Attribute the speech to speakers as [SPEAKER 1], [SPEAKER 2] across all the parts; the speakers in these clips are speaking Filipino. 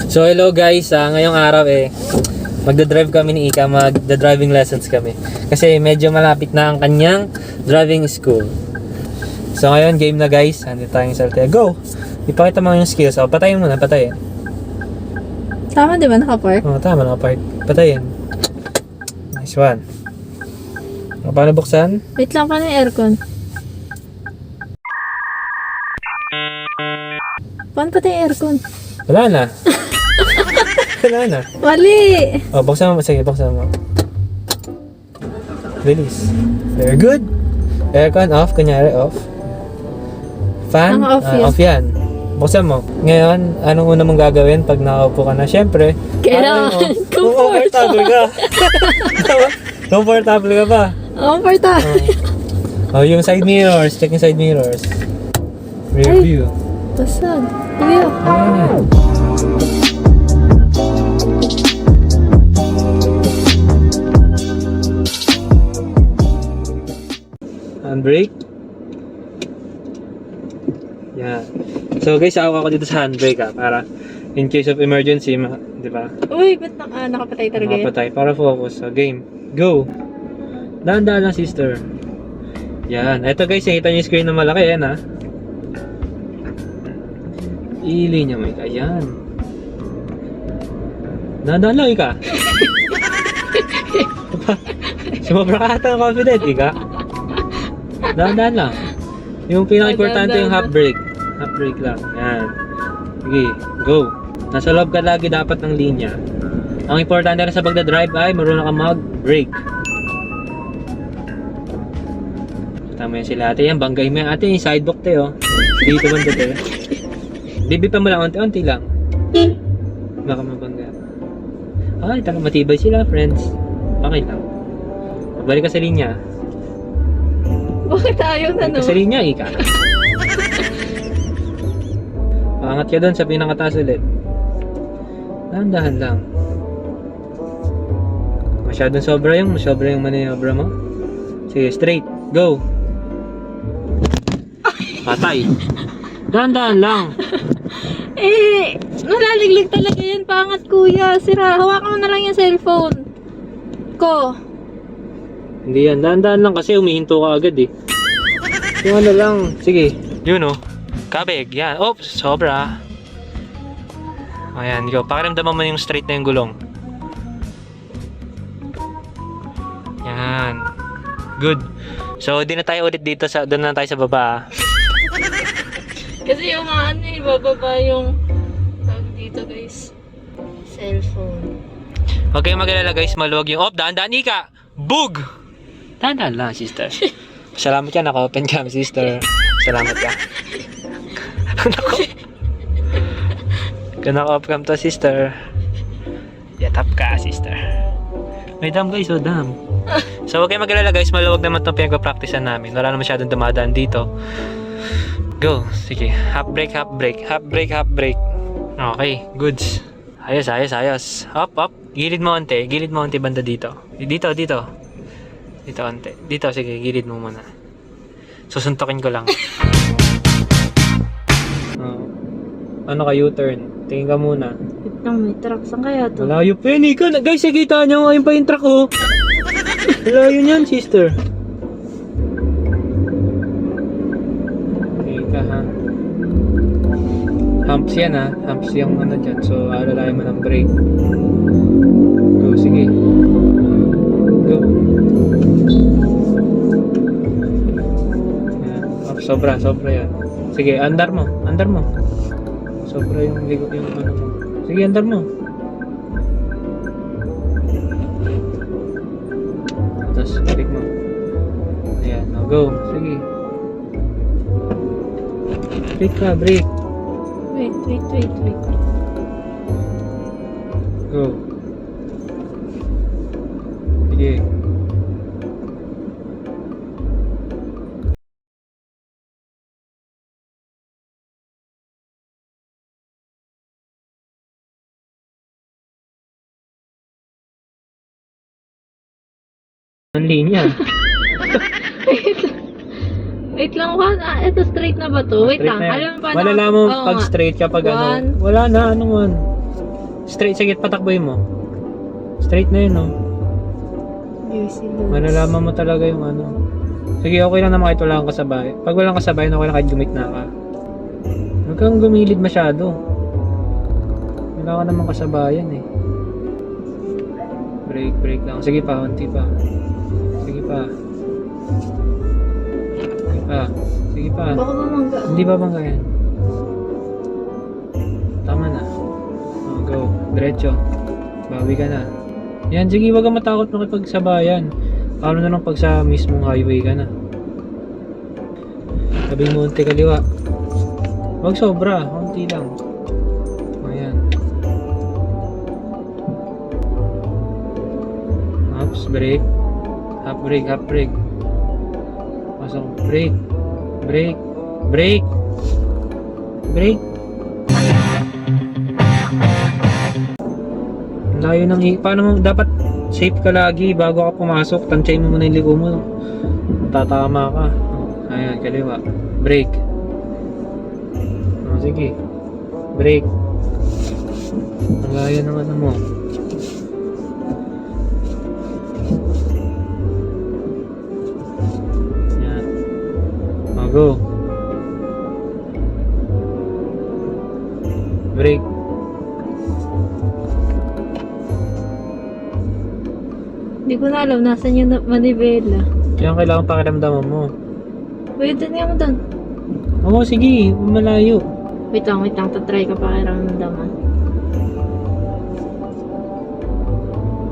[SPEAKER 1] So hello guys, ngayong araw magdadrive kami ni Ika, magda-driving lessons kami. Kasi medyo malapit na ang kanyang driving school. So ngayon game na guys, andito tayong salta. Go! Ipakita mo yung skills. So patayin muna, patayin.
[SPEAKER 2] Tama di ba naka-park?
[SPEAKER 1] Oo, tama naka-park. Patayin. Nice one. Paano buksan?
[SPEAKER 2] Wait lang, paano yung aircon? Paano patay yung aircon?
[SPEAKER 1] Wala na. Wala na.
[SPEAKER 2] Mali!
[SPEAKER 1] Oh, buksan mo. Sige, buksan mo. Release. Very good. Aircon off. Kunyari off. Fan?
[SPEAKER 2] Ang off yan.
[SPEAKER 1] Off yan. Buksan mo. Ngayon, anong una mong gagawin pag nakaupo ka na? Siyempre,
[SPEAKER 2] Kailangan
[SPEAKER 1] comfortable ka. Comfortable ka ba?
[SPEAKER 2] Comfortable.
[SPEAKER 1] Oh, yung side mirrors. Check yung side mirrors. Rear view.
[SPEAKER 2] Basag. Kuya.
[SPEAKER 1] Handbrake. Yan. So guys, ako dito sa handbrake para in case of emergency, di ba?
[SPEAKER 2] Uy, ba't nakapatay talaga yan?
[SPEAKER 1] Nakapatay. Para focus. So game. Go! Dahan-dahan lang, sister. Yan. Ito guys, nakita niyo yung screen na malaki. Yan ha. Ili niya may ayan. Dahan-dahan lang, Ika. Sumabra ka ata ng confident, Ika. Dahan-dahan lang. Yung pinaka-importante yung half brake. Half brake lang. Yan. Sige, go. Nasa loob ka lagi dapat ng linya. Ang importante rin sa pagdadrive ay marunong ka mag-brake. Tama yan sila ate. Yan, banggay mo yan ate. Yung sidewalk tayo. Dito man dito eh. Bibipan mo lang, unti-unti lang. Baka mabangga. Ay, taka matibay sila, friends. Okay lang. Magbalik ka sa linya.
[SPEAKER 2] Bakit ayaw na
[SPEAKER 1] Balik ka sa linya, Ika. Paangat ka doon sa pinakataas ulit. Dahan-dahan lang. Masyadong sobra yung maniobra mo. Sige, straight. Go. Patay. Dahan-dahan lang.
[SPEAKER 2] Nalaliglig talaga yan. Pangat kuya. Sira. Hawakan mo na lang yung cellphone ko.
[SPEAKER 1] Hindi yan. Dahan-dahan lang kasi umihinto ka agad eh. Yung ano lang. Sige. Yun o. Kabig. Yan. Oops. Sobra. Ayan. Go. Pakiramdaman mo yung straight na yung gulong. Yan. Good. So, di na tayo ulit dito. Doon na tayo sa baba.
[SPEAKER 2] Kasi yung bababa yung dito guys. Cellphone.
[SPEAKER 1] Huwag kayong mag-alala guys. Maluwag yung dahan-dahan Ika. Bug! Dahan-dahan lang, sister. Salamat ka. Naka-open cam, sister. Salamat ka. Naka-off cam to, sister. Yatap ka, sister. May dam guys, dam. So huwag kayong mag-alala guys. Maluwag naman itong pinag-practicean namin. Wala na masyadong dumadaan dito. Go. Sige. Half brake, half brake. Half brake, half brake. Okay. Goods. Ayos, ayos, ayos. Up, up. Gilid mo onte. Gilid mo onte banda dito. Dito, dito. Dito onte. Dito, sige. Gilid mo muna. Susuntokin ko lang. Ano ka, U-turn? Tingin ka muna.
[SPEAKER 2] Wait lang, may truck. Saan kaya to?
[SPEAKER 1] Malayo pa yun. Ika. Guys, nakita nyo. Ayun pa yung truck, oh. Malayo yan, sister. Ika, ha. Humps yan, ha. Humps yung ano dyan. So, alalayan mo ng brake. Go, sige. Go. Yan. Oh, sobra yan. Sige, andar mo. Andar mo. Sobra yung ligot yung ano mo. Sige, andar mo. Tapos, balik mo. Ayan, now go. Sige. Brake ka, brake.
[SPEAKER 2] Wait.
[SPEAKER 1] Go. Sige. Ang linya.
[SPEAKER 2] Wait lang, ito straight na ba to? Wait
[SPEAKER 1] Straight
[SPEAKER 2] lang,
[SPEAKER 1] na yan.
[SPEAKER 2] alam mo ba
[SPEAKER 1] Malalaman mo pag straight kapag ano. Wala na, ano man. Straight, sige, patakboy mo. Straight na yun, no?
[SPEAKER 2] Easy loads.
[SPEAKER 1] Malalaman mo talaga yung ano. Sige, okay lang naman kahit wala kang kasabay. Pag walang kasabay, okay lang kahit gumit na ka. Huwag kang gumilid masyado. Wala ka naman kasabayan eh. Break lang. Sige pa, unti pa. Sige pa. Sige pa. Sige pa.
[SPEAKER 2] Baka bumangga.
[SPEAKER 1] Hindi ba bangga yan? Tama na. Oh, go. Diretso. Bawi ka na. Yan, sige, wag kang matakot makipagsabayan. Paano na lang pag sa mismong highway ka na? Sabi mo, unti kaliwa. Wag sobra, unti lang. Ayan. Ups, brake. Half brake. Pasok, brake. Brake. Ang layo ng paano mo, dapat safe ka lagi bago ka pumasok. Tansyahin mo muna yung liko mo. Tatama ka. Ayan, kaliwa. Brake. Sige. Brake. Ang layo ng ano mo. Yan. Go. Brake.
[SPEAKER 2] Hindi ko na alam, nasan yung manibela.
[SPEAKER 1] Kaya kailangan pakiramdaman mo.
[SPEAKER 2] Wait, nga mo doon.
[SPEAKER 1] Oo, sige. Malayo.
[SPEAKER 2] Wait lang, tatry ka pakiramdaman.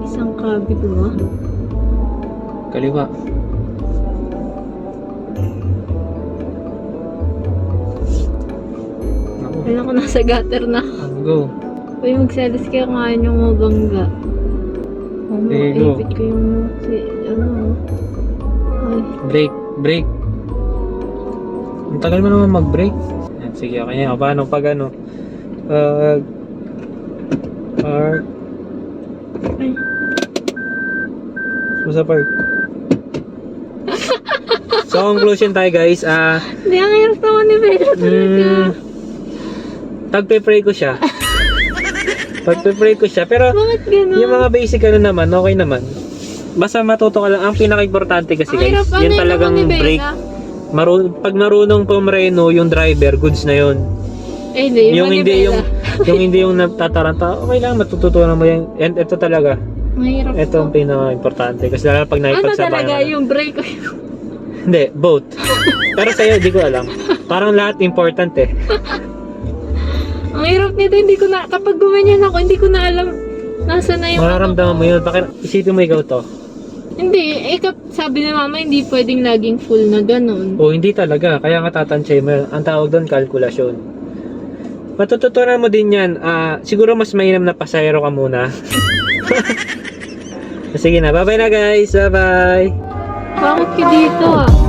[SPEAKER 2] Isang kabig ba?
[SPEAKER 1] Kaliwa. Ako.
[SPEAKER 2] Kailan ko nasa gutter na.
[SPEAKER 1] Go.
[SPEAKER 2] Uy, magselos kayo kung ayaw nyo mabangga.
[SPEAKER 1] Sige, go.
[SPEAKER 2] Ipit ko yung ay,
[SPEAKER 1] Brake. Ang tagal mo naman mag-brake. Yan, sige, okay na. Paano pag ano? Park.
[SPEAKER 2] ay.
[SPEAKER 1] Sa park. So, conclusion tayo guys.
[SPEAKER 2] Hindi, ang hirap naman ni Bella talaga.
[SPEAKER 1] Tagpe-pray ko siya. Pagpe-pray ko siya. Pero,
[SPEAKER 2] Bakit gano'n?
[SPEAKER 1] yung mga basic ano naman, okay naman. Basta matuto ka lang. Ang pinaka-importante kasi
[SPEAKER 2] Ang
[SPEAKER 1] guys,
[SPEAKER 2] hirap, ano
[SPEAKER 1] yun
[SPEAKER 2] yun
[SPEAKER 1] talagang
[SPEAKER 2] naman ni Bella?
[SPEAKER 1] brake. Pag marunong pumreno yung driver, goods na yun.
[SPEAKER 2] Eh, hindi,
[SPEAKER 1] Yung
[SPEAKER 2] ni
[SPEAKER 1] hindi
[SPEAKER 2] Bella.
[SPEAKER 1] yung hindi yung natataranta, okay lang, matututunan mo yan. And ito talaga,
[SPEAKER 2] Mahirap
[SPEAKER 1] ito ang
[SPEAKER 2] to.
[SPEAKER 1] pinaka-importante. Kasi lalo pag
[SPEAKER 2] Ano
[SPEAKER 1] nakipagsabayan
[SPEAKER 2] talaga
[SPEAKER 1] ka na.
[SPEAKER 2] yung break ko?
[SPEAKER 1] Hindi, both. Pero sa'yo, di ko alam. Parang lahat important eh.
[SPEAKER 2] Ang hirap nito, hindi ko na, kapag gumanyan ako, hindi ko na alam nasa na yung
[SPEAKER 1] Mararamdaman mo yun. Bakit isipin mo ikaw to?
[SPEAKER 2] Hindi, sabi ni mama, hindi pwedeng laging full na ganun.
[SPEAKER 1] O hindi talaga. Kaya nga tatansya mo yun. Ang tawag doon, kalkulasyon. Matututunan mo din yan. Siguro mas mainam na pasayro ka muna. Sige na. Bye-bye na guys. Bye-bye.
[SPEAKER 2] Bakit ka dito ah?